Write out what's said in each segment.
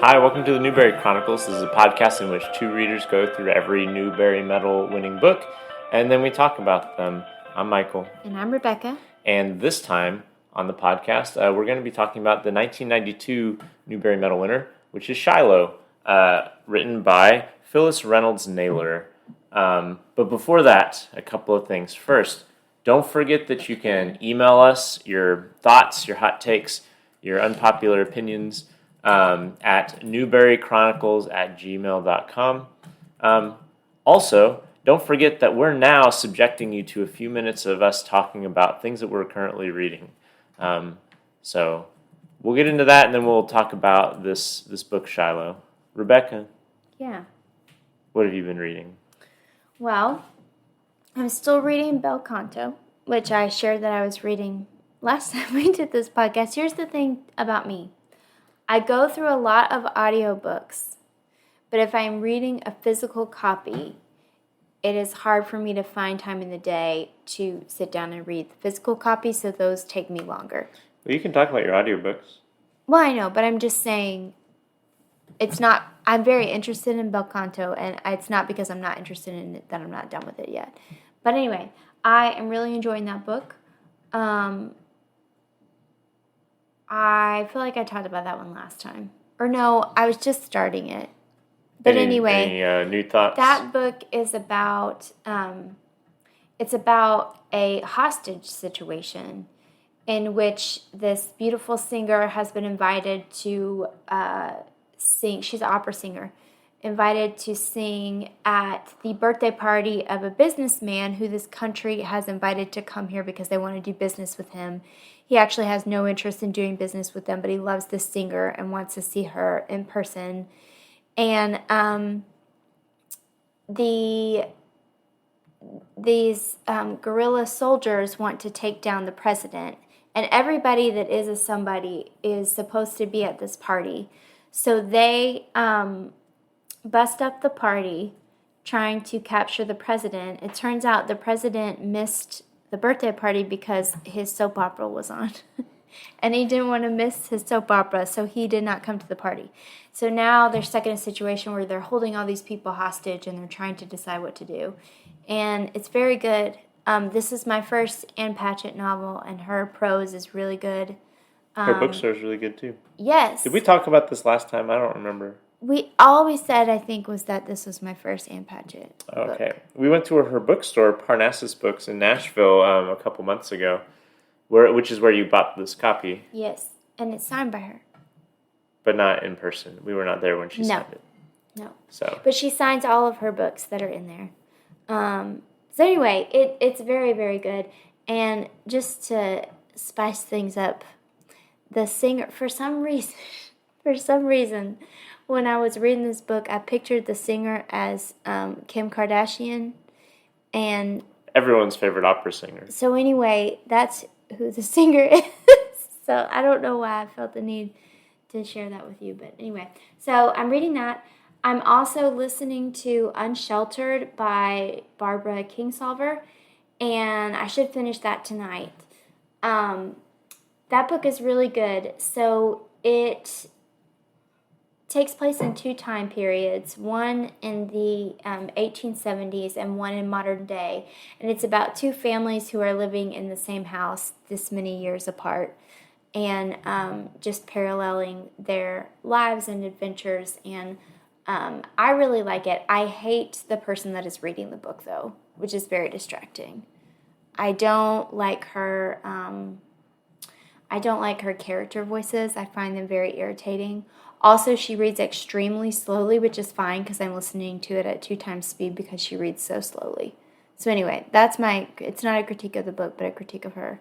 Hi, welcome to the Newbery Chronicles. This is a podcast in which two readers go through every Newbery Medal winning book, and then we talk about them. I'm Michael. And I'm Rebecca. And this time on the podcast, we're going to be talking about the 1992 Newbery Medal winner, which is Shiloh, written by Phyllis Reynolds Naylor. But before that, a couple of things. First, don't forget that you can email us your thoughts, your hot takes, your unpopular opinions at newberrychronicles@gmail.com. Also, don't forget that we're now subjecting you to a few minutes of us talking about things that we're currently reading. So we'll get into that, and then we'll talk about this book, Shiloh. Rebecca? Yeah. What have you been reading? Well, I'm still reading Bel Canto, which I shared that I was reading last time we did this podcast. Here's the thing about me. I go through a lot of audiobooks, but if I'm reading a physical copy, it is hard for me to find time in the day to sit down and read the physical copy, so those take me longer. Well, you can talk about your audiobooks. Well, I know, but I'm just saying I'm very interested in Bel Canto, and it's not because I'm not interested in it that I'm not done with it yet. But anyway, I am really enjoying that book. I feel like I talked about that one last time. Or no, I was just starting it. But anyway, any new thoughts? That book is about, it's about a hostage situation in which this beautiful singer has been invited to sing. She's an opera singer. Invited to sing at the birthday party of a businessman who this country has invited to come here because they want to do business with him. He actually has no interest in doing business with them, but he loves this singer and wants to see her in person. And these guerrilla soldiers want to take down the president. And everybody that is a somebody is supposed to be at this party. So they bust up the party trying to capture the president. It turns out the president missed the birthday party because his soap opera was on. And he didn't want to miss his soap opera, so he did not come to the party. So now they're stuck in a situation where they're holding all these people hostage and they're trying to decide what to do. And it's very good. This is my first Ann Patchett novel, and her prose is really good. Her bookstore is really good, too. Yes. Did we talk about this last time? I don't remember. All we said, I think, was that this was my first Ann Patchett book. Okay. We went to her bookstore, Parnassus Books, in Nashville a couple months ago, which is where you bought this copy. Yes, and it's signed by her. But not in person. We were not there when she signed it. No. So. But she signs all of her books that are in there. So anyway, it's very, very good. And just to spice things up, the singer, for some reason, when I was reading this book, I pictured the singer as Kim Kardashian. And everyone's favorite opera singer. So anyway, that's who the singer is. So I don't know why I felt the need to share that with you. But anyway, so I'm reading that. I'm also listening to Unsheltered by Barbara Kingsolver. And I should finish that tonight. That book is really good. So it takes place in two time periods, one in the 1870s and one in modern day. And it's about two families who are living in the same house this many years apart and just paralleling their lives and adventures. And I really like it. I hate the person that is reading the book, though, which is very distracting. I don't like her character voices. I find them very irritating. Also, she reads extremely slowly, which is fine because I'm listening to it at 2 times speed because she reads so slowly. So anyway, it's not a critique of the book, but a critique of her.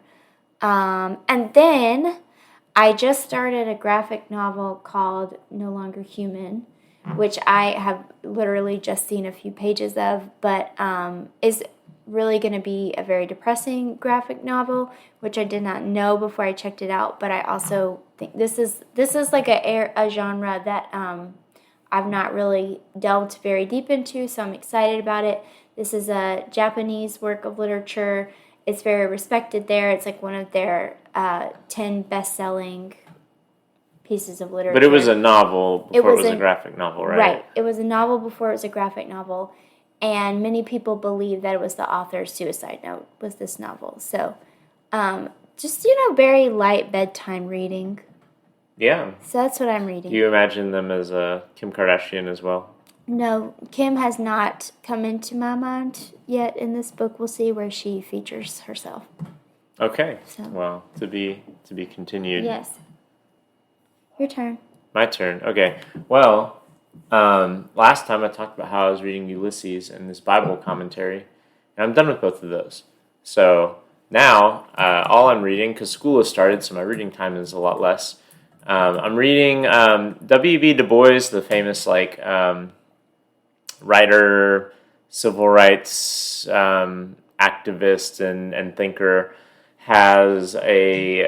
And then I just started a graphic novel called No Longer Human, which I have literally just seen a few pages of, but is really going to be a very depressing graphic novel, which I did not know before I checked it out. But I also think this is like a genre that I've not really delved very deep into, so I'm excited about it. This is a Japanese work of literature. It's very respected there. It's like one of their 10 best-selling pieces of literature. But it was a novel before it was a graphic novel, right? Right. It was a novel before it was a graphic novel, and many people believe that it was the author's suicide note, was this novel. So, just, very light bedtime reading. Yeah. So that's what I'm reading. Do you imagine them as Kim Kardashian as well? No, Kim has not come into my mind yet in this book. We'll see where she features herself. Okay. So. Well, to be continued. Yes. Your turn. My turn. Okay. Well, last time I talked about how I was reading Ulysses and this Bible commentary, and I'm done with both of those. So now, all I'm reading, because school has started, so my reading time is a lot less. I'm reading W.E.B. Du Bois, the famous writer, civil rights activist and thinker, has a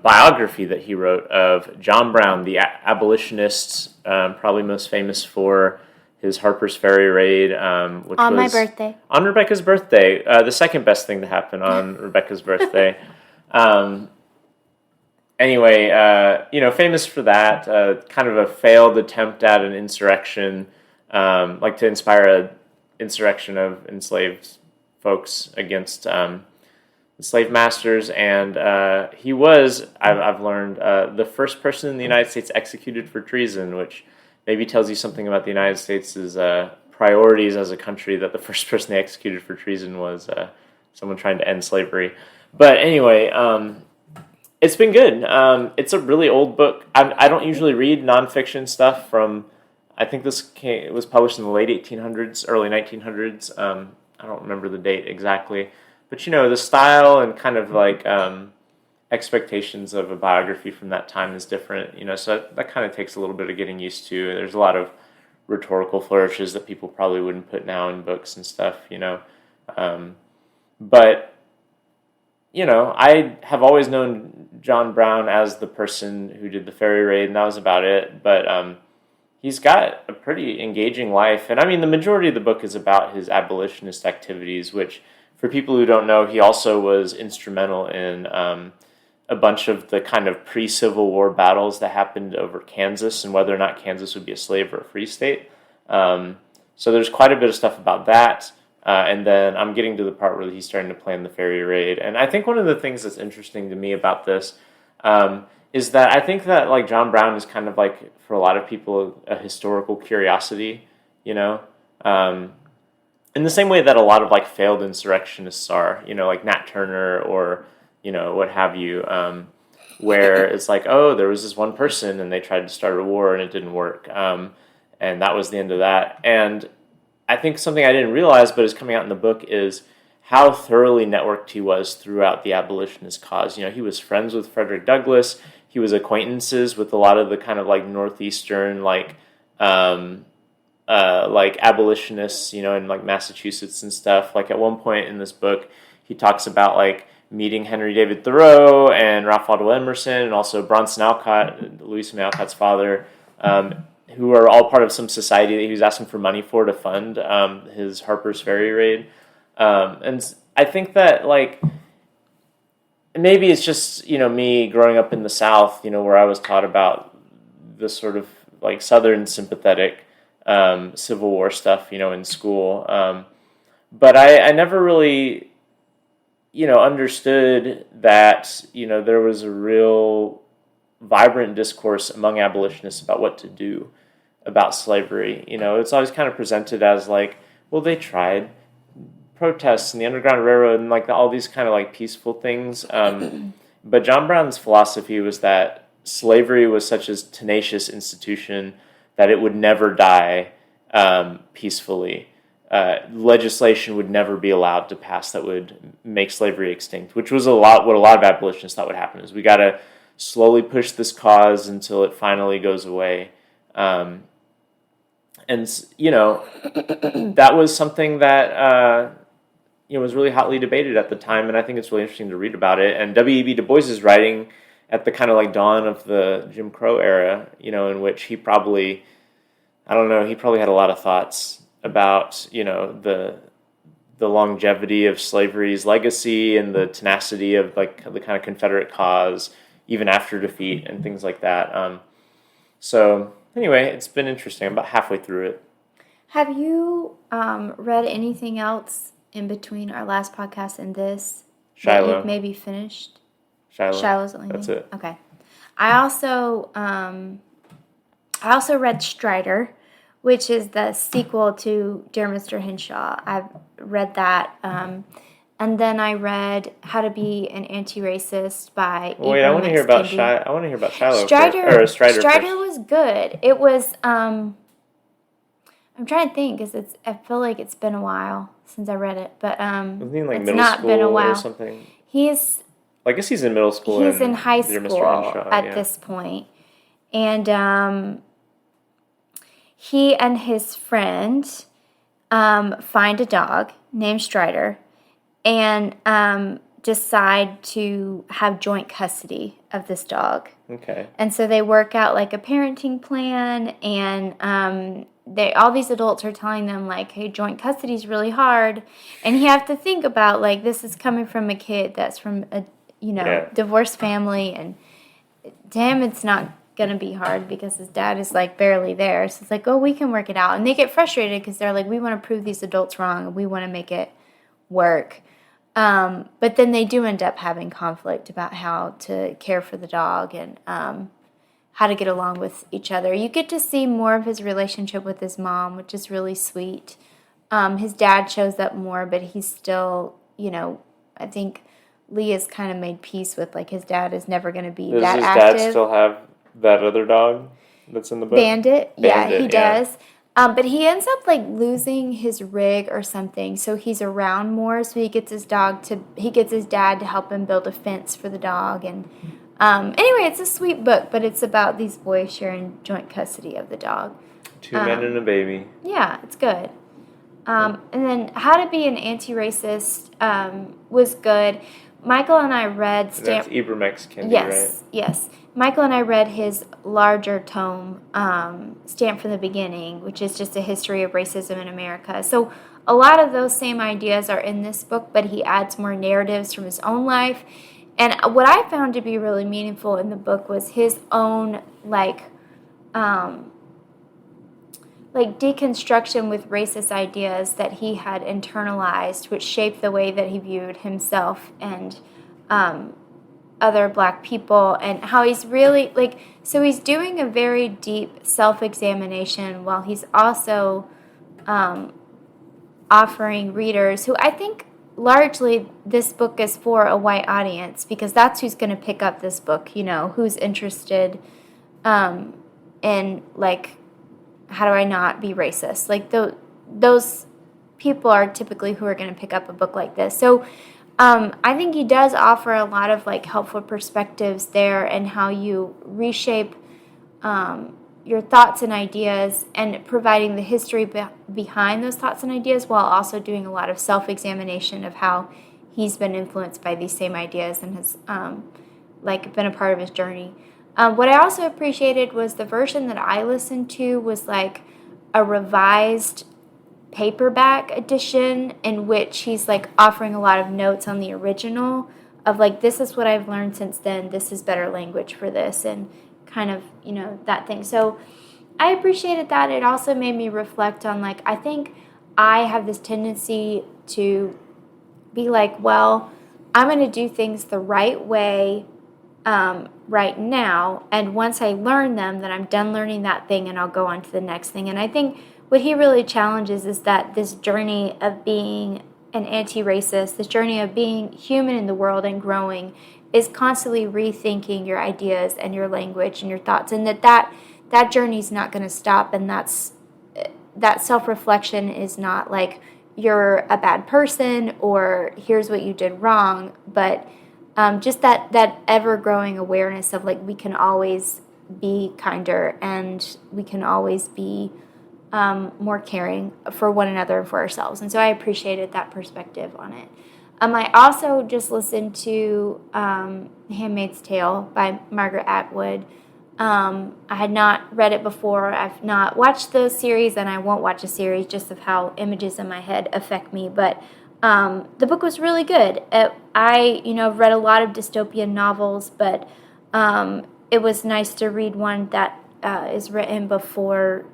biography that he wrote of John Brown, the abolitionist, probably most famous for his Harper's Ferry raid, which on was my birthday. On Rebecca's birthday, the second best thing to happen on Rebecca's birthday. Anyway, famous for that, kind of a failed attempt at an insurrection, to inspire an insurrection of enslaved folks against the slave masters. And he was, I've learned, the first person in the United States executed for treason, which maybe tells you something about the United States' priorities as a country, that the first person they executed for treason was someone trying to end slavery. But anyway, it's been good. It's a really old book. I don't usually read nonfiction stuff from, I think it was published in the late 1800s, early 1900s. I don't remember the date exactly. But, the style and kind of expectations of a biography from that time is different. So that kind of takes a little bit of getting used to. There's a lot of rhetorical flourishes that people probably wouldn't put now in books and stuff, But I have always known John Brown as the person who did the ferry raid, and that was about it. But he's got a pretty engaging life. And I mean, the majority of the book is about his abolitionist activities, which, for people who don't know, he also was instrumental in a bunch of the kind of pre-Civil War battles that happened over Kansas and whether or not Kansas would be a slave or a free state. So there's quite a bit of stuff about that. And then I'm getting to the part where he's starting to plan the ferry raid. And I think one of the things that's interesting to me about this is that I think that John Brown is kind of for a lot of people, a historical curiosity, in the same way that a lot of failed insurrectionists are, like Nat Turner or, what have you, where it's there was this one person and they tried to start a war and it didn't work. And that was the end of that. And I think something I didn't realize, but is coming out in the book, is how thoroughly networked he was throughout the abolitionist cause. He was friends with Frederick Douglass. He was acquaintances with a lot of the kind of northeastern abolitionists, in Massachusetts and stuff. At one point in this book, he talks about meeting Henry David Thoreau and Ralph Waldo Emerson, and also Bronson Alcott, Louis May Alcott's father, who are all part of some society that he was asking for money for to fund his Harper's Ferry raid. And I think that maybe it's just me growing up in the South, where I was taught about the sort of Southern sympathetic Civil War stuff, in school. But I never really, understood that, there was a real vibrant discourse among abolitionists about what to do about slavery. It's always kind of presented as they tried protests and the Underground Railroad and all these kind of peaceful things. But John Brown's philosophy was that slavery was such a tenacious institution that it would never die peacefully. Legislation would never be allowed to pass that would make slavery extinct, which was what a lot of abolitionists thought would happen. Is we got to slowly push this cause until it finally goes away. And that was something that was really hotly debated at the time, and I think it's really interesting to read about it. And W.E.B. Du Bois is writing at the kind of dawn of the Jim Crow era, in which he probably had a lot of thoughts about, the longevity of slavery's legacy and the tenacity of the kind of Confederate cause, even after defeat and things like that. So anyway, it's been interesting. I'm about halfway through it. Have you read anything else in between our last podcast and this that Shiloh. you've maybe finished? Shiloh. Shiloh's the only That's thing? it. Okay. I also read Strider, which is the sequel to Dear Mr. Henshaw. I've read that. And then I read How to Be an Anti-Racist by Wait, I want to hear about Shiloh. I want to hear about Shiloh Strider. first. Strider Strider first. was good. It was. I'm trying to think because I feel like it's been a while since I read it, but Wasn't he in it's middle not school been a while. or something? He's I guess he's in middle school. He's in high Dear Mr. school Henshaw, at this point, and he and his friend find a dog named Strider and decide to have joint custody of this dog. Okay. And so they work out like a parenting plan, and all these adults are telling them like, hey, joint custody is really hard, and you have to think about like this is coming from a kid that's from a divorced family, and to him it's not gonna be hard because his dad is like barely there. So it's like, oh, we can work it out, and they get frustrated because they're like, we want to prove these adults wrong, and we want to make it work. But then they do end up having conflict about how to care for the dog and how to get along with each other. You get to see more of his relationship with his mom, which is really sweet. His dad shows up more, but he's still, I think Lee has kind of made peace with, like, his dad is never going to be that active. Does his dad still have that other dog that's in the book? Bandit? Yeah, he does. But he ends up, like, losing his rig or something, so he's around more, so he gets his dad to help him build a fence for the dog, and anyway, it's a sweet book, but it's about these boys sharing joint custody of the dog. Two men and a baby. Yeah, it's good. And then How to Be an Anti-Racist was good. Michael and I read... That's Ibram X. Kendi, right? Yes. Michael and I read his larger tome, Stamped from the Beginning, which is just a history of racism in America. So a lot of those same ideas are in this book, but he adds more narratives from his own life. And what I found to be really meaningful in the book was his own, deconstruction with racist ideas that he had internalized, which shaped the way that he viewed himself and other black people, and how he's really, so he's doing a very deep self-examination while he's also offering readers who I think largely this book is for a white audience, because that's who's going to pick up this book, who's interested in, how do I not be racist? Those people are typically who are going to pick up a book like this. So I think he does offer a lot of helpful perspectives there, and how you reshape your thoughts and ideas, and providing the history behind those thoughts and ideas, while also doing a lot of self-examination of how he's been influenced by these same ideas and has been a part of his journey. What I also appreciated was the version that I listened to was a revised paperback edition, in which he's offering a lot of notes on the original of this is what I've learned since then, this is better language for this, and kind of that thing. So I appreciated that. It also made me reflect on I think I have this tendency to be well, I'm going to do things the right way right now, and once I learn them, then I'm done learning that thing and I'll go on to the next thing. And I think what he really challenges is that this journey of being an anti-racist, this journey of being human in the world and growing, is constantly rethinking your ideas and your language and your thoughts, and that journey is not going to stop. And that self-reflection is not you're a bad person or here's what you did wrong, but just that ever-growing awareness of we can always be kinder, and we can always be more caring for one another and for ourselves. And so I appreciated that perspective on it. I also just listened to Handmaid's Tale by Margaret Atwood. I had not read it before. I've not watched the series, and I won't watch a series just of how images in my head affect me. But the book was really good. I've read a lot of dystopian novels, but it was nice to read one that is written before,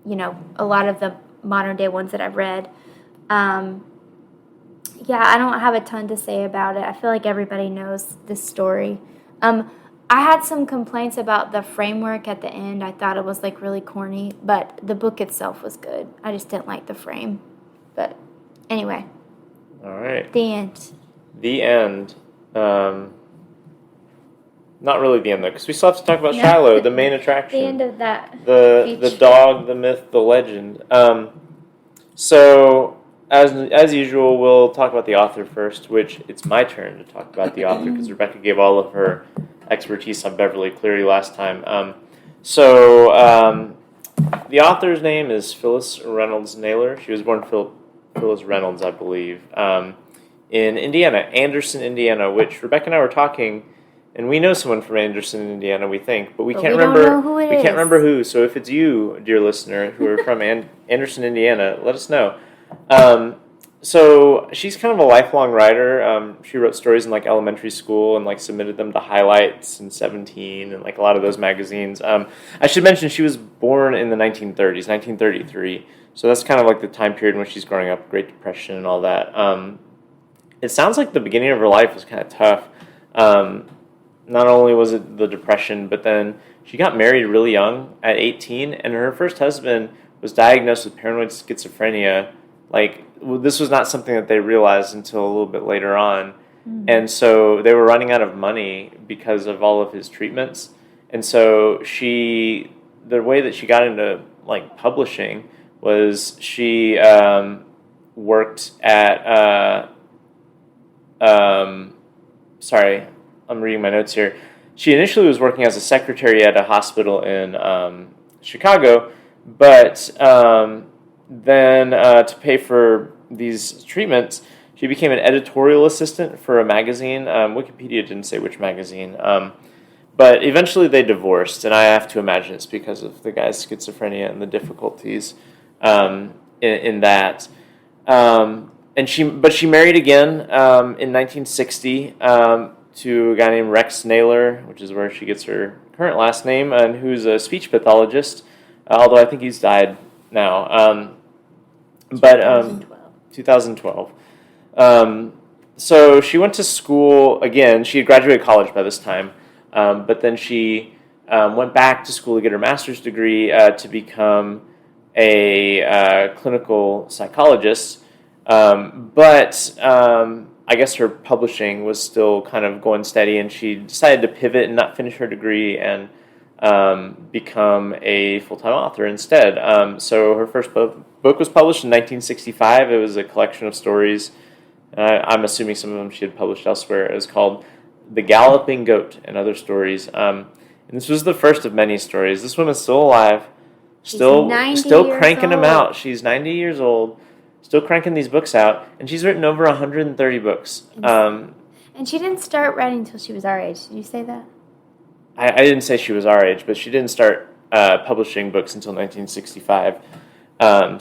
a lot of the modern day ones that I've read. Yeah, I don't have a ton to say about it. I feel like everybody knows this story. I had some complaints about the framework at the end. I thought it was like really corny, but the book itself was good. I just didn't like the frame. But anyway. All right. The end. The end. Not really the end though, because we still have to talk about Shiloh, the main attraction. The end of that. The dog, the myth, the legend. So as usual, we'll talk about the author first, which it's my turn to talk about the author because Rebecca gave all of her expertise on Beverly Cleary last time. The author's name is Phyllis Reynolds Naylor. She was born Phyllis Reynolds, I believe, in Indiana, Anderson, Indiana, which Rebecca and I were talking. And we know someone from Anderson, Indiana, we think, but we can't remember. Don't know who it is. We can't remember who. So if it's you, dear listener, who are from Anderson, Indiana, let us know. So she's kind of a lifelong writer. She wrote stories in like elementary school and like submitted them to Highlights and 17 and like a lot of those magazines. I should mention she was born in the 1930s, 1933. So that's kind of like the time period when she's growing up, Great Depression and all that. It sounds like the beginning of her life was kind of tough. Not only was it the Depression, but then she got married really young at 18, and her first husband was diagnosed with paranoid schizophrenia. Like, this was not something that they realized until a little bit later on. Mm-hmm. And so they were running out of money because of all of his treatments. And so the way that she got into, like, publishing was she worked at, sorry, I'm reading my notes here. She initially was working as a secretary at a hospital in Chicago, but then to pay for these treatments, she became an editorial assistant for a magazine. Wikipedia didn't say which magazine, but eventually they divorced, and I have to imagine it's because of the guy's schizophrenia and the difficulties in that. But she married again in 1960. To a guy named Rex Naylor, which is where she gets her current last name, and who's a speech pathologist, although I think he's died now. 2012. So she went to school again. She had graduated college by this time, but then she went back to school to get her master's degree to become a clinical psychologist. I guess her publishing was still kind of going steady, and she decided to pivot and not finish her degree and become a full-time author instead. So her first book was published in 1965. It was a collection of stories. I'm assuming some of them she had published elsewhere. It was called The Galloping Goat and Other Stories. And this was the first of many stories. This woman's still alive, still cranking them out. She's 90 years old. Still cranking these books out, and she's written over 130 books. And she didn't start writing until she was our age. Did you say that? I didn't say she was our age, but she didn't start publishing books until 1965.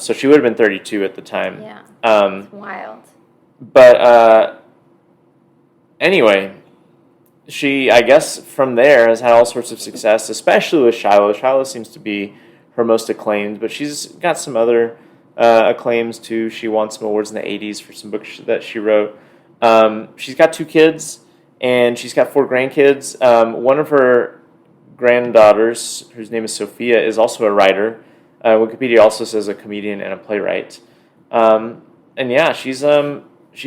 So she would have been 32 at the time. Yeah, it's wild. But anyway, she, I guess, from there has had all sorts of success, especially with Shiloh. Shiloh seems to be her most acclaimed, but she's got some other acclaims too. She won some awards in the 80s for some books that she wrote. She's got 2 kids, and she's got 4 grandkids. One of her granddaughters, whose name is Sophia, is also a writer. Wikipedia also says a comedian and a playwright. And yeah, she's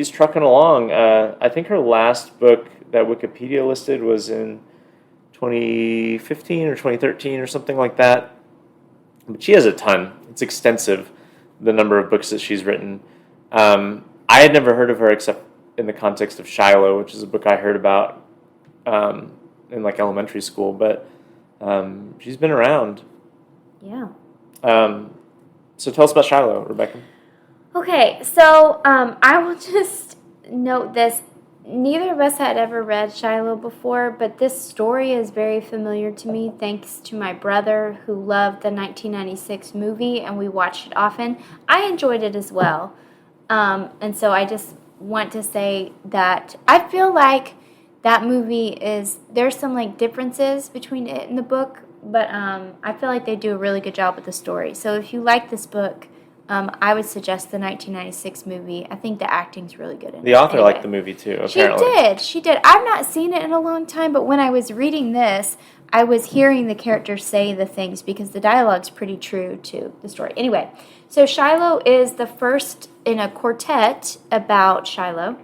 trucking along. I think her last book that Wikipedia listed was in 2015 or 2013 or something like that. But she has a ton. It's extensive, the number of books that she's written. I had never heard of her except in the context of Shiloh, which is a book I heard about in like elementary school. But she's been around. Yeah. So tell us about Shiloh, Rebecca. Okay, so I will just note this. Neither of us had ever read Shiloh before, but this story is very familiar to me thanks to my brother who loved the 1996 movie, and we watched it often. I enjoyed it as well. And so I just want to say that I feel like that movie there's some like differences between it and the book, I feel like they do a really good job with the story. So if you like this book, I would suggest the 1996 movie. I think the acting's really good in it. The author Anyway. liked the movie too, apparently. She did. I've not seen it in a long time, but when I was reading this, I was hearing the characters say the things because the dialogue's pretty true to the story. Anyway, so Shiloh is the first in a quartet about Shiloh.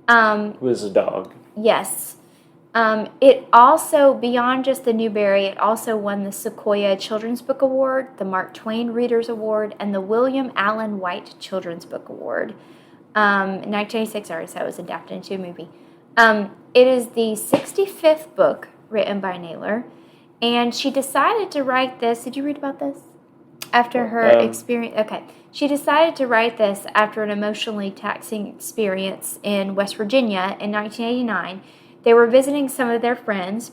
Who is a dog. Yes. It also, beyond just the Newbery, it also won the Sequoia Children's Book Award, the Mark Twain Readers Award, and the William Allen White Children's Book Award. In 1986, I already said it was adapted into a movie. It is the 65th book written by Naylor, and she decided to write this. Did you read about this? After her experience. Okay. She decided to write this after an emotionally taxing experience in West Virginia in 1989. They were visiting some of their friends,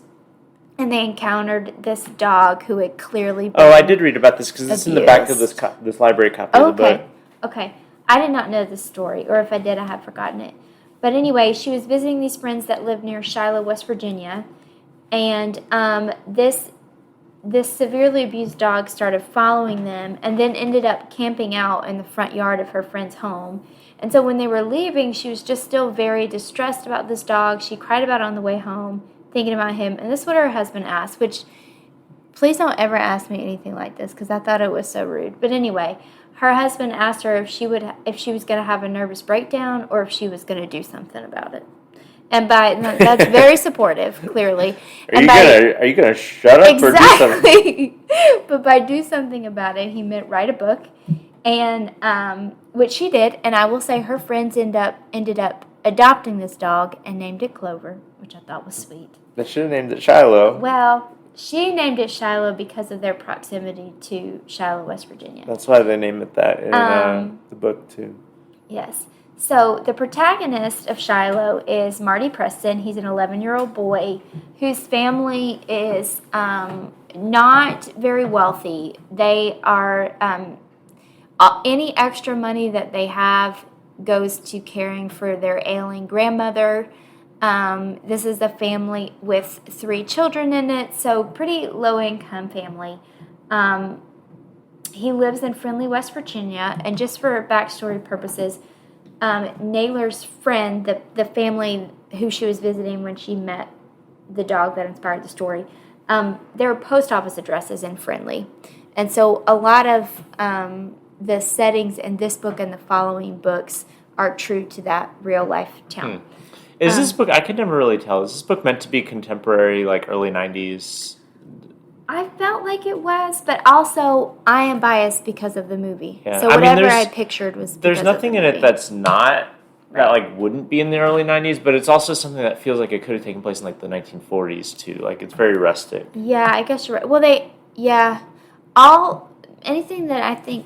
and they encountered this dog who had clearly been I did read about this because it's in the back of this library copy of the book. Okay. I did not know this story, or if I did, I have forgotten it. But anyway, she was visiting these friends that lived near Shiloh, West Virginia, and this severely abused dog started following them and then ended up camping out in the front yard of her friend's home. And so when they were leaving, she was just still very distressed about this dog. She cried about it on the way home, thinking about him. And this is what her husband asked, which please don't ever ask me anything like this because I thought it was so rude. But anyway, her husband asked her if she was going to have a nervous breakdown or if she was going to do something about it. And that's very supportive, clearly. Are you gonna shut up or do something? But by do something about it, he meant write a book, and which she did. And I will say her friends ended up adopting this dog and named it Clover, which I thought was sweet. They should have named it Shiloh. Well, she named it Shiloh because of their proximity to Shiloh, West Virginia. That's why they named it that in the book too. Yes. So the protagonist of Shiloh is Marty Preston. He's an 11-year-old boy whose family is not very wealthy. They are any extra money that they have goes to caring for their ailing grandmother. This is a family with 3 children in it, so pretty low-income family. He lives in Friendly, West Virginia, and just for backstory purposes, Naylor's friend, the family who she was visiting when she met the dog that inspired the story, there are post office addresses in Friendly. And so a lot of the settings in this book and the following books are true to that real life town. Is this book, I could never really tell, is this book meant to be contemporary, like early 90s? I felt like it was, but also I am biased because of the movie. Yeah. So whatever I pictured was because there's nothing in it that's not, that like wouldn't be in the early 90s, but it's also something that feels like it could have taken place in like the 1940s too. Like it's very rustic. Yeah, I guess you're right. Well, anything that I think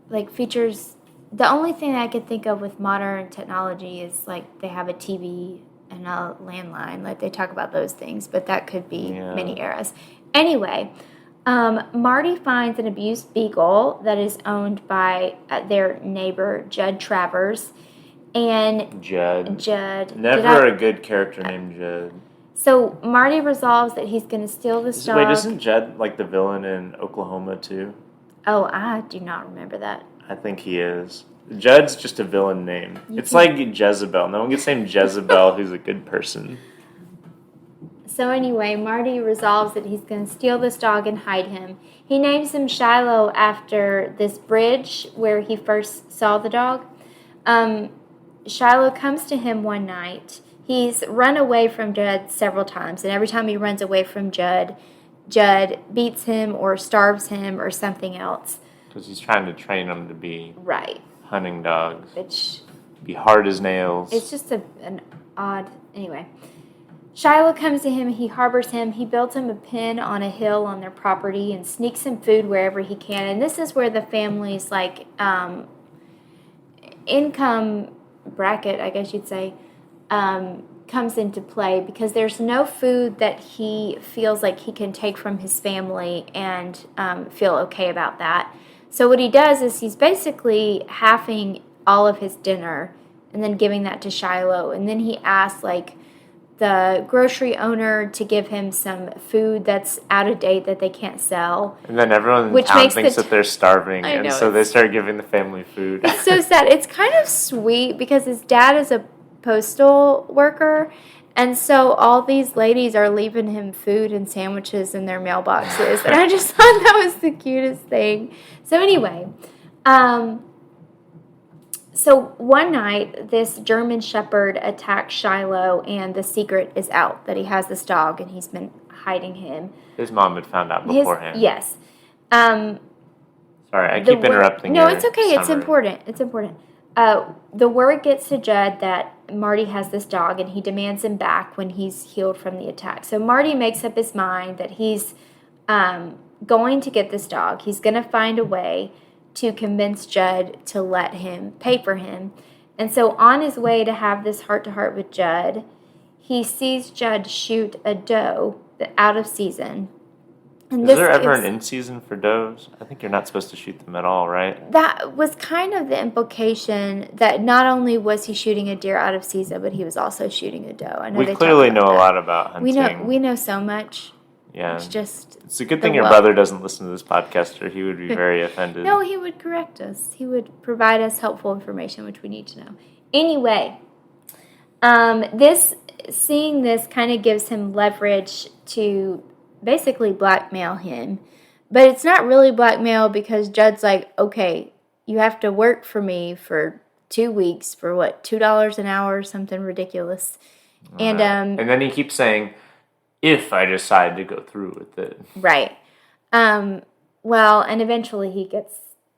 like features, the only thing that I could think of with modern technology is like they have a TV and a landline. Like they talk about those things, but that could be many eras. Anyway, Marty finds an abused beagle that is owned by their neighbor, Judd Travers. And Judd. Never a good character named Judd. So Marty resolves that he's going to steal this dog. Wait, isn't Judd like the villain in Oklahoma too? Oh, I do not remember that. I think he is. Judd's just a villain name. It's like Jezebel. No one gets named Jezebel who's a good person. So anyway, Marty resolves that he's going to steal this dog and hide him. He names him Shiloh after this bridge where he first saw the dog. Shiloh comes to him one night. He's run away from Judd several times, and every time he runs away from Judd, Judd beats him or starves him or something else. Because he's trying to train them to be hunting dogs. Which be hard as nails. It's just an odd... Anyway. Shiloh comes to him, he harbors him, he builds him a pen on a hill on their property and sneaks him food wherever he can. And this is where the family's like income bracket, I guess you'd say, comes into play because there's no food that he feels like he can take from his family and feel okay about that. So what he does is he's basically halving all of his dinner and then giving that to Shiloh. And then he asks, like, the grocery owner to give him some food that's out of date that they can't sell. And then everyone in town thinks that they're starving, and so they start giving the family food. It's so sad. It's kind of sweet because his dad is a postal worker, and so all these ladies are leaving him food and sandwiches in their mailboxes, and I just thought that was the cutest thing. So anyway, so one night, this German Shepherd attacks Shiloh, and the secret is out that he has this dog, and he's been hiding him. His mom had found out beforehand. Yes. Sorry, I keep interrupting you. No, it's okay. It's important. It's important. The word gets to Judd that Marty has this dog, and he demands him back when he's healed from the attack. So Marty makes up his mind that he's going to get this dog. He's going to find a way to convince Judd to let him pay for him. And so on his way to have this heart-to-heart with Judd, he sees Judd shoot a doe out of season. And is there ever an in-season for does? I think you're not supposed to shoot them at all, right? That was kind of the implication that not only was he shooting a deer out of season, but he was also shooting a doe. I know we clearly know a lot about hunting. We know so much. Yeah. It's a good thing your brother doesn't listen to this podcast, or he would be very offended. No, he would correct us. He would provide us helpful information, which we need to know. Anyway, seeing this kind of gives him leverage to basically blackmail him. But it's not really blackmail because Judd's like, okay, you have to work for me for 2 weeks for what, $2 an hour or something ridiculous. And then he keeps saying, if I decide to go through with it. Right. Well, and eventually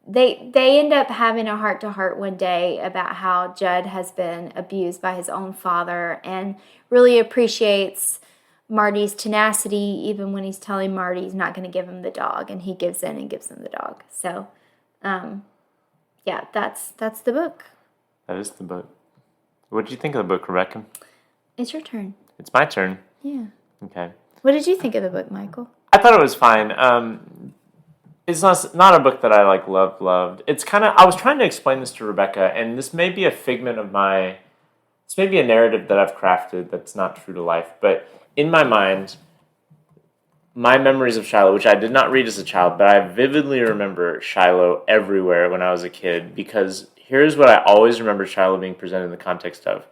they end up having a heart-to-heart one day about how Judd has been abused by his own father and really appreciates Marty's tenacity even when he's telling Marty he's not going to give him the dog, and he gives in and gives him the dog. So, yeah, that's the book. That is the book. What did you think of the book, Rebecca? It's your turn. It's my turn. Yeah. Okay. What did you think of the book, Michael? I thought it was fine. It's not a book that I loved. It's kind of, I was trying to explain this to Rebecca, and this may be a figment of this may be a narrative that I've crafted that's not true to life, but in my mind, my memories of Shiloh, which I did not read as a child, but I vividly remember Shiloh everywhere when I was a kid, because here's what I always remember Shiloh being presented in the context of.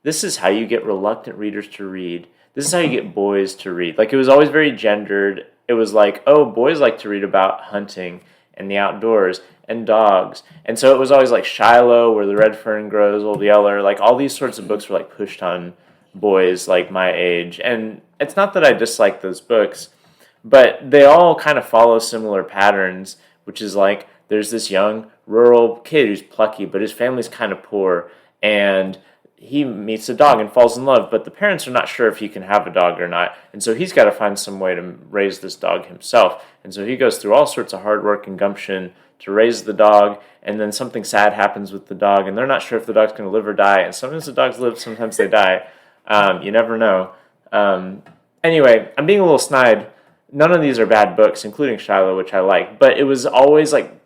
This is how you get reluctant readers to read. This is how you get boys to read. Like, it was always very gendered. It was like, oh, boys like to read about hunting and the outdoors and dogs. And so it was always like Shiloh, Where the Red Fern Grows, Old Yeller. Like, all these sorts of books were like pushed on boys like my age. And it's not that I dislike those books, but they all kind of follow similar patterns, which is like, there's this young rural kid who's plucky, but his family's kind of poor, and he meets a dog and falls in love, but the parents are not sure if he can have a dog or not, and so he's got to find some way to raise this dog himself. And so he goes through all sorts of hard work and gumption to raise the dog, and then something sad happens with the dog, and they're not sure if the dog's going to live or die, and sometimes the dogs live, sometimes they die. You never know. Anyway, I'm being a little snide. None of these are bad books, including Shiloh, which I like, but it was always like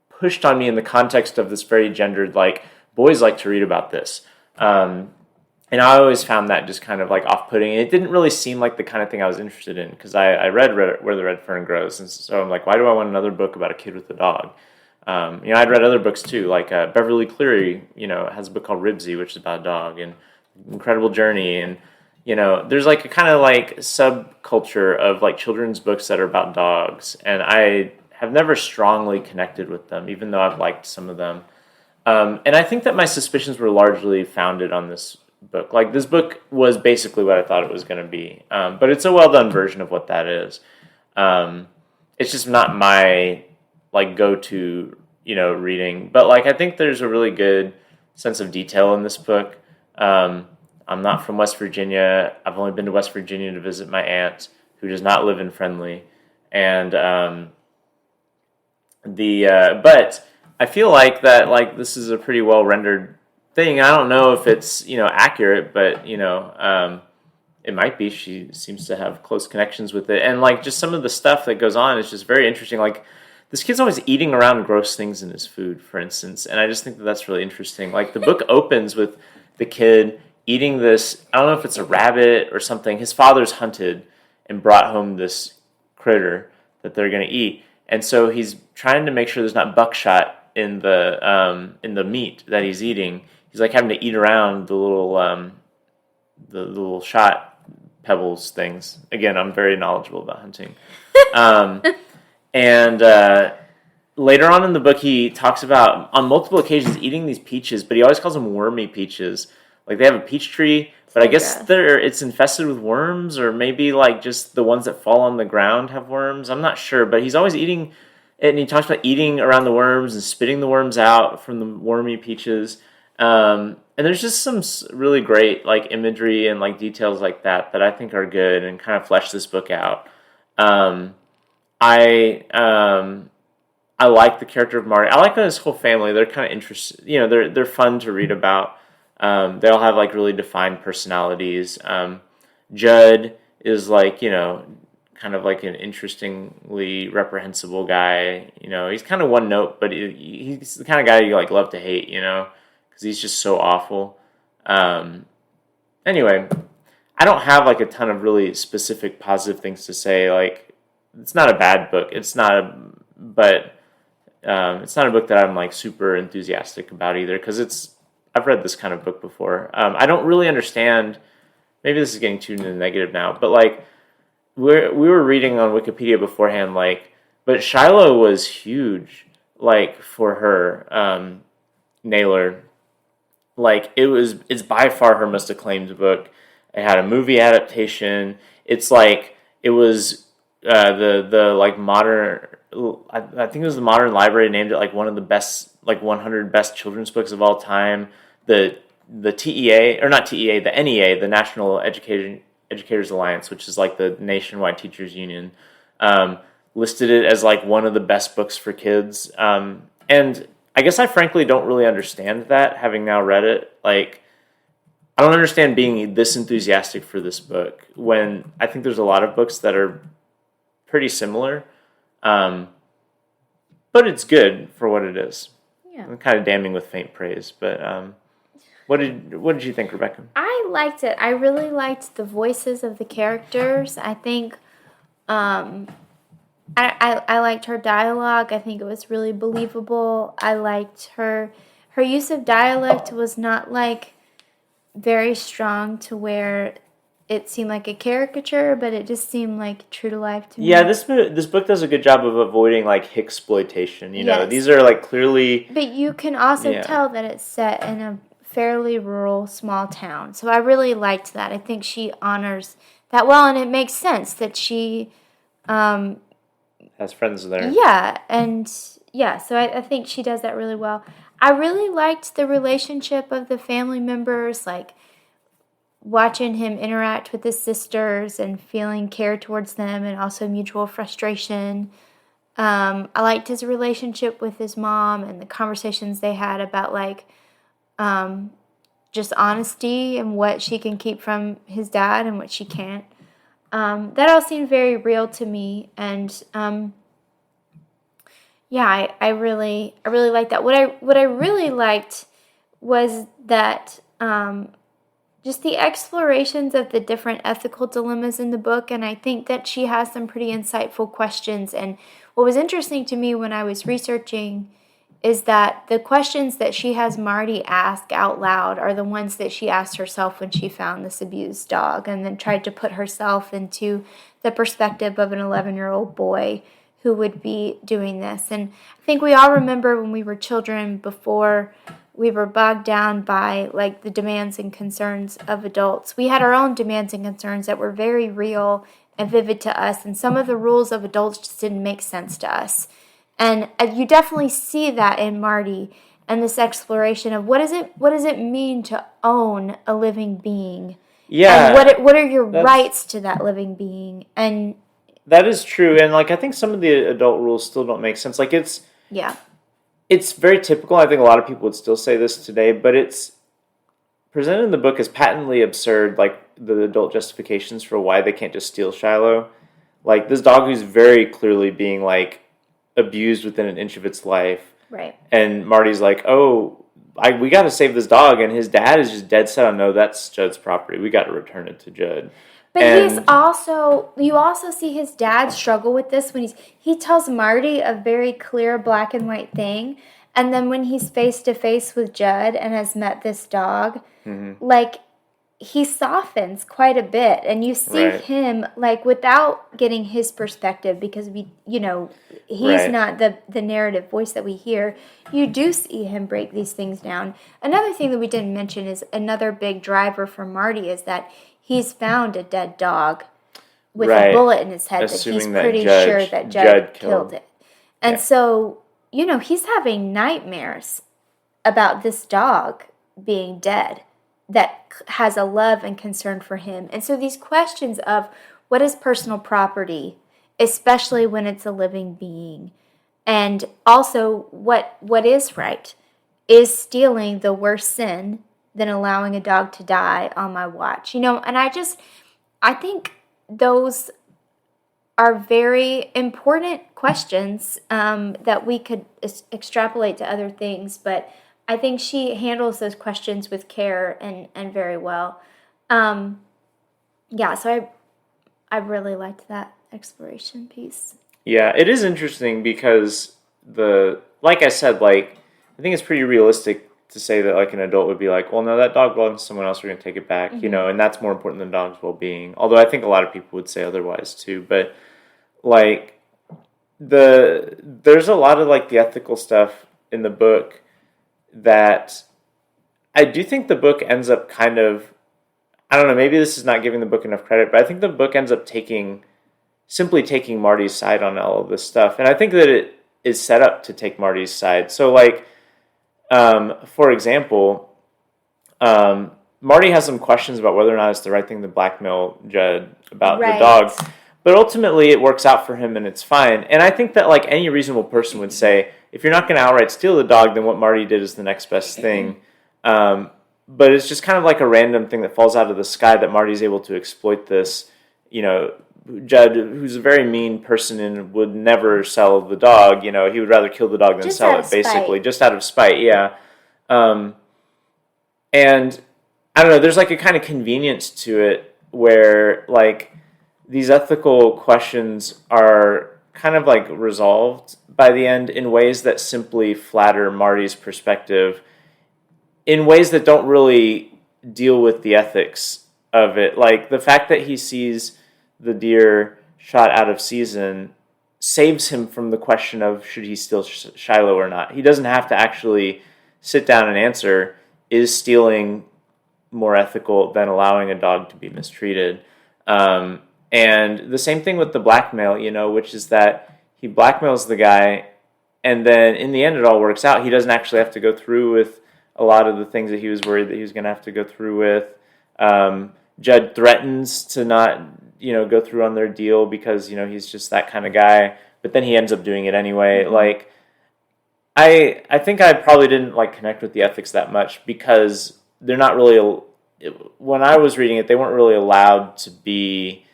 pushed on me in the context of this very gendered, like, boys like to read about this. And I always found that just kind of like off-putting. It didn't really seem like the kind of thing I was interested in, because I read Where the Red Fern Grows, and so I'm like, why do I want another book about a kid with a dog? I'd read other books too, like Beverly Cleary, has a book called Ribsy, which is about a dog, and Incredible Journey, and there's like a kind of like subculture of like children's books that are about dogs, and I have never strongly connected with them, even though I've liked some of them. And I think that my suspicions were largely founded on this book. Like, this book was basically what I thought it was going to be. But it's a well-done version of what that is. It's just not my, like, go-to, reading. But, like, I think there's a really good sense of detail in this book. I'm not from West Virginia. I've only been to West Virginia to visit my aunt, who does not live in Friendly. And, but I feel like that, like, this is a pretty well rendered thing. I don't know if it's, accurate, but, it might be. She seems to have close connections with it. And, like, just some of the stuff that goes on is just very interesting. Like, this kid's always eating around gross things in his food, for instance. And I just think that that's really interesting. Like, the book opens with the kid eating this. I don't know if it's a rabbit or something. His father's hunted and brought home this critter that they're going to eat, and so he's trying to make sure there's not buckshot in the meat that he's eating. He's like having to eat around the little shot pebbles things. Again, I'm very knowledgeable about hunting. And later on in the book, he talks about on multiple occasions eating these peaches, but he always calls them wormy peaches. Like they have a peach tree, but I guess it's infested with worms, or maybe like just the ones that fall on the ground have worms. I'm not sure, but he's always eating it, and he talks about eating around the worms and spitting the worms out from the wormy peaches. And there's just some really great like imagery and like details like that I think are good and kind of flesh this book out. I like the character of Marty. I like his whole family. They're kind of interesting. You know, they're fun to read about. They all have like really defined personalities. Judd is like, you know, kind of like an interestingly reprehensible guy. You know, he's kind of one note, but he's the kind of guy you like love to hate. You know, because he's just so awful. Anyway, I don't have like a ton of really specific positive things to say. Like, it's not a bad book. It's not a book that I'm like super enthusiastic about either, because I've read this kind of book before. I don't really understand. Maybe this is getting too into the negative now, but like we were reading on Wikipedia beforehand, like, but Shiloh was huge, like for her, Naylor. Like it's by far her most acclaimed book. It had a movie adaptation. It's like it was the like modern. I think it was the Modern Library named it like one of the best, like 100 best children's books of all time. The TEA, or not TEA, the NEA, the National Educators Alliance, which is like the nationwide teachers union, listed it as like one of the best books for kids. And I guess I frankly don't really understand that, having now read it. Like, I don't understand being this enthusiastic for this book when I think there's a lot of books that are pretty similar. But it's good for what it is. Yeah. I'm kind of damning with faint praise, but what did you think, Rebecca? I liked it. I really liked the voices of the characters. I think I liked her dialogue. I think it was really believable. I liked her use of dialect was not like very strong to where it seemed like a caricature, but it just seemed like true to life to me. Yeah, this book does a good job of avoiding like Hicksploitation. You know, these are like clearly. But you can also tell that it's set in a fairly rural, small town. So I really liked that. I think she honors that well, and it makes sense that she has friends there. Yeah, and yeah, so I think she does that really well. I really liked the relationship of the family members, like watching him interact with his sisters and feeling care towards them and also mutual frustration. I liked his relationship with his mom and the conversations they had about like just honesty and what she can keep from his dad and what she can't. That all seemed very real to me, and I really liked that. What I really liked was that just the explorations of the different ethical dilemmas in the book, and I think that she has some pretty insightful questions. And what was interesting to me when I was researching is that the questions that she has Marty ask out loud are the ones that she asked herself when she found this abused dog, and then tried to put herself into the perspective of an 11-year-old boy who would be doing this. And I think we all remember when we were children, before we were bogged down by like the demands and concerns of adults, we had our own demands and concerns that were very real and vivid to us, and some of the rules of adults just didn't make sense to us. And you definitely see that in Marty and this exploration of what does it mean to own a living being? Yeah. And what are your rights to that living being? And that is true. And like I think some of the adult rules still don't make sense. Like it's very typical. I think a lot of people would still say this today, but it's presented in the book as patently absurd, like the adult justifications for why they can't just steal Shiloh. Like this dog who's very clearly being like abused within an inch of its life. Right. And Marty's like, oh, we got to save this dog, and his dad is just dead set on, no, that's Judd's property. We got to return it to Judd. But you also see his dad struggle with this when he tells Marty a very clear black and white thing, and then when he's face to face with Judd and has met this dog, like, he softens quite a bit, and you see him, like, without getting his perspective, because he's not the narrative voice that we hear. You do see him break these things down. Another thing that we didn't mention is another big driver for Marty is that he's found a dead dog with a bullet in his head, assuming that he's pretty sure that Judd killed it. And so, he's having nightmares about this dog being dead that has a love and concern for him. And so these questions of what is personal property, especially when it's a living being, and also what is right, is stealing the worst sin than allowing a dog to die on my watch. And I think those are very important questions that we could extrapolate to other things, but I think she handles those questions with care and very well. So I really liked that exploration piece. Yeah, it is interesting because like I said, like, I think it's pretty realistic to say that, like, an adult would be like, well, no, that dog belongs to someone else, we're going to take it back, and that's more important than dog's well-being. Although I think a lot of people would say otherwise too. But, like, there's a lot of, like, the ethical stuff in the book that I do think the book ends up kind of, I don't know, maybe this is not giving the book enough credit, but I think the book ends up simply taking Marty's side on all of this stuff. And I think that it is set up to take Marty's side. So, like, for example, Marty has some questions about whether or not it's the right thing to blackmail Judd about the dog. But ultimately, it works out for him, and it's fine. And I think that, like, any reasonable person would say, if you're not going to outright steal the dog, then what Marty did is the next best thing. But it's just kind of like a random thing that falls out of the sky that Marty's able to exploit this. Judd, who's a very mean person and would never sell the dog, he would rather kill the dog than sell it, basically. Just out of spite, yeah. And I don't know, there's, like, a kind of convenience to it where, like, these ethical questions are kind of, like, resolved by the end in ways that simply flatter Marty's perspective, in ways that don't really deal with the ethics of it. Like, the fact that he sees the deer shot out of season saves him from the question of should he steal Shiloh or not. He doesn't have to actually sit down and answer, is stealing more ethical than allowing a dog to be mistreated? And the same thing with the blackmail, which is that he blackmails the guy, and then in the end it all works out. He doesn't actually have to go through with a lot of the things that he was worried that he was going to have to go through with. Judd threatens to not, go through on their deal because, he's just that kind of guy, but then he ends up doing it anyway. Like, I think I probably didn't, like, connect with the ethics that much because they're not really, when I was reading it, they weren't really allowed to be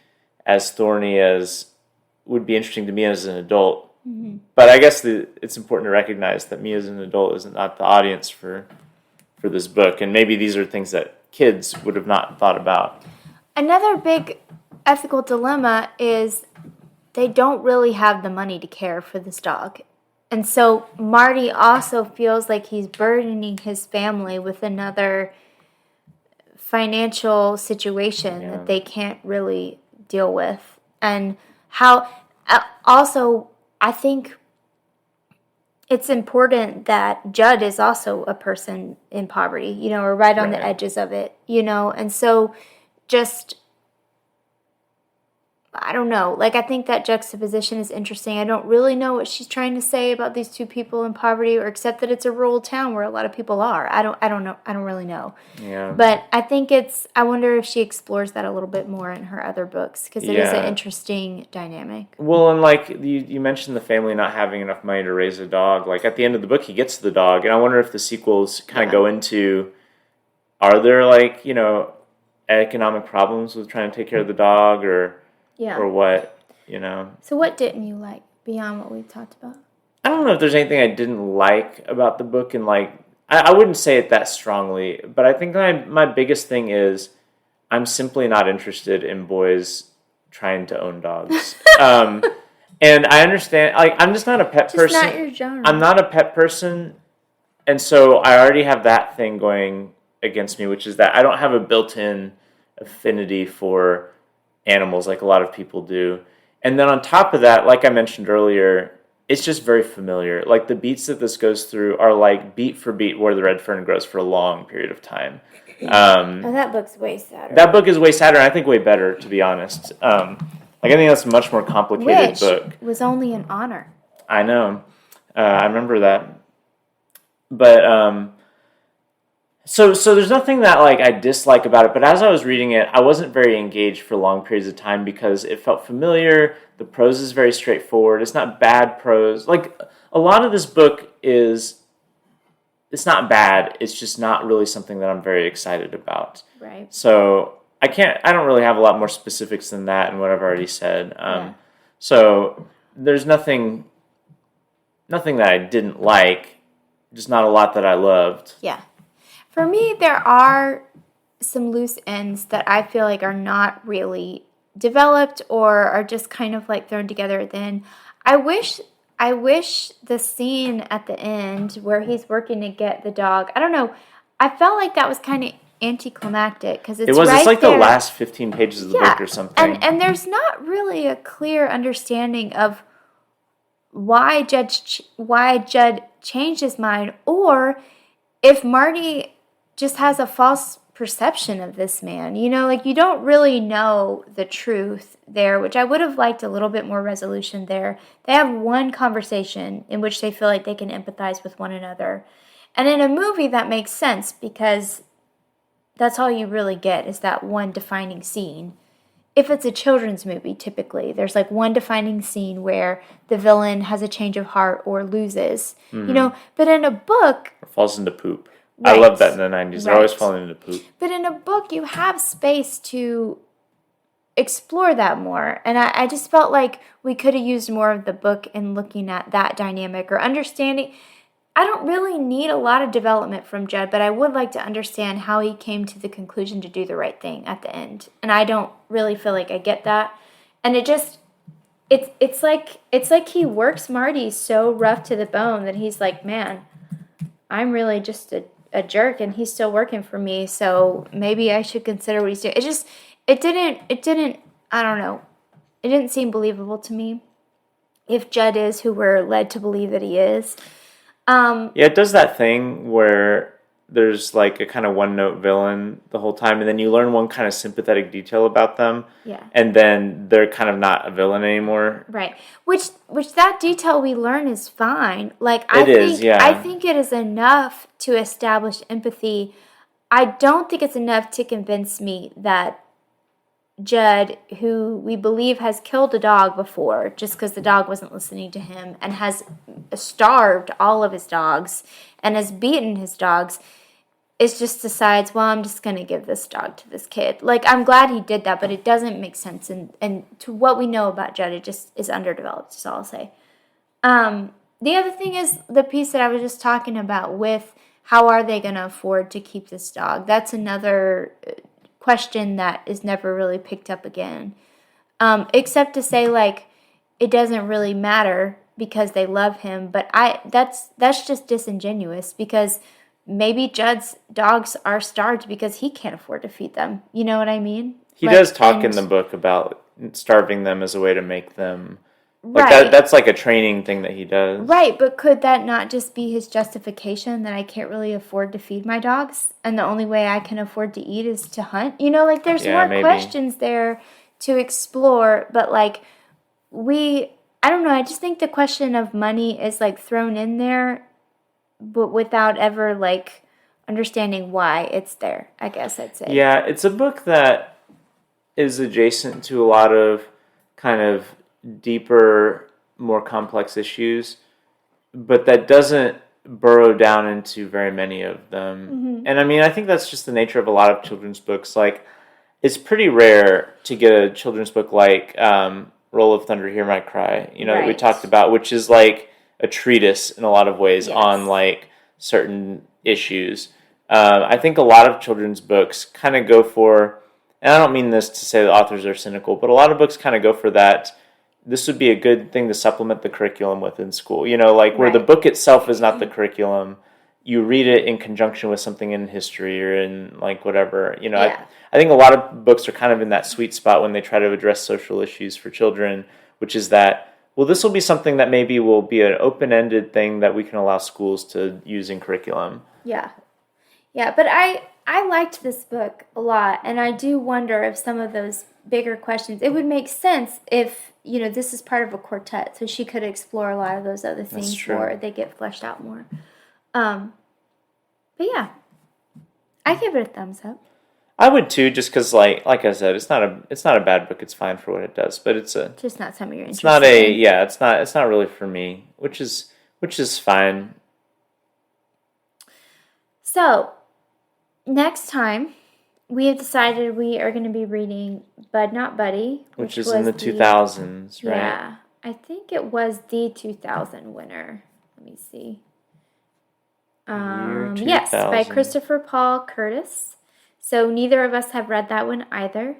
as thorny as would be interesting to me as an adult. But I guess it's important to recognize that me as an adult is not the audience for this book, and maybe these are things that kids would have not thought about. Another big ethical dilemma is they don't really have the money to care for this dog. And so Marty also feels like he's burdening his family with another financial situation that they can't really deal with. And how also I think it's important that Judd is also a person in poverty, or right on the edges of it, and so just, I don't know, like, I think that juxtaposition is interesting. I don't really know what she's trying to say about these two people in poverty, or except that it's a rural town where a lot of people are. I don't know. I don't really know. Yeah. But I think I wonder if she explores that a little bit more in her other books, because it is an interesting dynamic. Well, and, like, you mentioned the family not having enough money to raise a dog. Like, at the end of the book, he gets the dog, and I wonder if the sequels kind of go into, are there, like, economic problems with trying to take care of the dog, or what, So what didn't you like beyond what we've talked about? I don't know if there's anything I didn't like about the book, and, like, I wouldn't say it that strongly, but I think my biggest thing is I'm simply not interested in boys trying to own dogs. And I understand, like, I'm just not a pet person. Just not your genre. I'm not a pet person, and so I already have that thing going against me, which is that I don't have a built-in affinity for animals like a lot of people do. And then on top of that, like I mentioned earlier, it's just very familiar. Like the beats that this goes through are like beat for beat where the red fern grows for a long period of time. That book's way sadder. That book is way sadder, and I think way better, to be honest. Like I think that's a much more complicated book. Which was only an honor. I know. I remember that. But so there's nothing that like I dislike about it, but as I was reading it, I wasn't very engaged for long periods of time because it felt familiar. The prose is very straightforward. It's not bad prose. Like a lot of this book it's not bad. It's just not really something that I'm very excited about. Right. So I don't really have a lot more specifics than that and what I've already said. So there's nothing that I didn't like, just not a lot that I loved. Yeah. For me, there are some loose ends that I feel like are not really developed or are just kind of like thrown together at the end. I wish the scene at the end where he's working to get the dog, I don't know, I felt like that was kind of anticlimactic because it's like there. The last 15 pages of the book or something. And there's not really a clear understanding of why Judd changed his mind, or if Marty just has a false perception of this man. You know, like you don't really know the truth there, which I would have liked a little bit more resolution there. They have one conversation in which they feel like they can empathize with one another. And in a movie that makes sense because that's all you really get is that one defining scene. If it's a children's movie, typically, there's like one defining scene where the villain has a change of heart or loses, you know, but in a book... Or falls into poop. Right. I love that in the 90s. They're always falling into poop. But in a book, you have space to explore that more. And I just felt like we could have used more of the book in looking at that dynamic or understanding... I don't really need a lot of development from Judd, but I would like to understand how he came to the conclusion to do the right thing at the end. And I don't really feel like I get that. And it's like he works Marty so rough to the bone that he's like, man, I'm really just a jerk and he's still working for me. So maybe I should consider what he's doing. It didn't, I don't know. It didn't seem believable to me. If Judd is who we're led to believe that he is. Yeah, it does that thing where there's like a kind of one-note villain the whole time, and then you learn one kind of sympathetic detail about them, and then they're kind of not a villain anymore. Right. Which that detail we learn is fine. Like I think it is enough to establish empathy. I don't think it's enough to convince me that Judd, who we believe has killed a dog before just because the dog wasn't listening to him and has starved all of his dogs and has beaten his dogs, is just decides, well, I'm just going to give this dog to this kid. Like, I'm glad he did that, but it doesn't make sense. And to what we know about Judd, it just is underdeveloped, is all I'll say. The other thing is the piece that I was just talking about with how are they going to afford to keep this dog? That's another question that is never really picked up again, except to say like it doesn't really matter because they love him. But that's just disingenuous because maybe Judd's dogs are starved because he can't afford to feed them. You know what I mean? He does talk in the book about starving them as a way to make them like right. That's like a training thing that he does. Right, but could that not just be his justification that I can't really afford to feed my dogs and the only way I can afford to eat is to hunt? You know, like there's more questions there to explore, but like I don't know, I just think the question of money is like thrown in there, but without ever like understanding why it's there, I guess I'd say. Yeah, it's a book that is adjacent to a lot of kind of deeper, more complex issues, but that doesn't burrow down into very many of them. Mm-hmm. And I mean, I think that's just the nature of a lot of children's books. Like, it's pretty rare to get a children's book like Roll of Thunder, Hear My Cry, you know, right. that we talked about, which is like a treatise in a lot of ways on like certain issues. I think a lot of children's books kind of go for, and I don't mean this to say the authors are cynical, but a lot of books kind of go for that. This would be a good thing to supplement the curriculum within school. Like where the book itself is not the curriculum, you read it in conjunction with something in history or in like whatever. I think a lot of books are kind of in that sweet spot when they try to address social issues for children, which is that, well, this will be something that maybe will be an open-ended thing that we can allow schools to use in curriculum. Yeah. Yeah, but I liked this book a lot, and I do wonder if some of those bigger questions, it would make sense if, this is part of a quartet, so she could explore a lot of those other things more. They get fleshed out more. But yeah, I give it a thumbs up. I would too, just because, like I said, it's not a bad book. It's fine for what it does, but it's just not something you're interested in. It's not really for me, which is fine. So, next time we have decided we are going to be reading Bud Not Buddy, which is in the 2000s, right? Yeah, I think it was the 2000 winner. Let me see. Yes, by Christopher Paul Curtis. So neither of us have read that one either.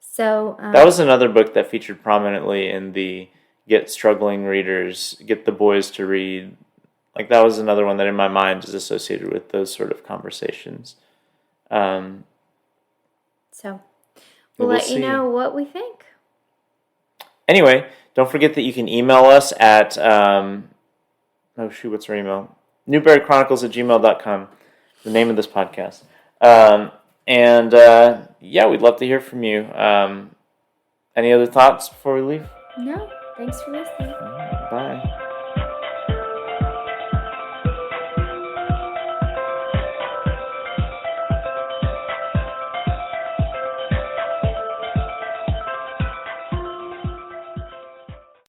So that was another book that featured prominently in the get struggling readers, get the boys to read. Like that was another one that in my mind is associated with those sort of conversations. So we'll let you know what we think. Anyway, don't forget that you can email us at what's our email? newberrychronicles@gmail.com, the name of this podcast. We'd love to hear from you. Any other thoughts before we leave? No. Thanks for listening. Bye.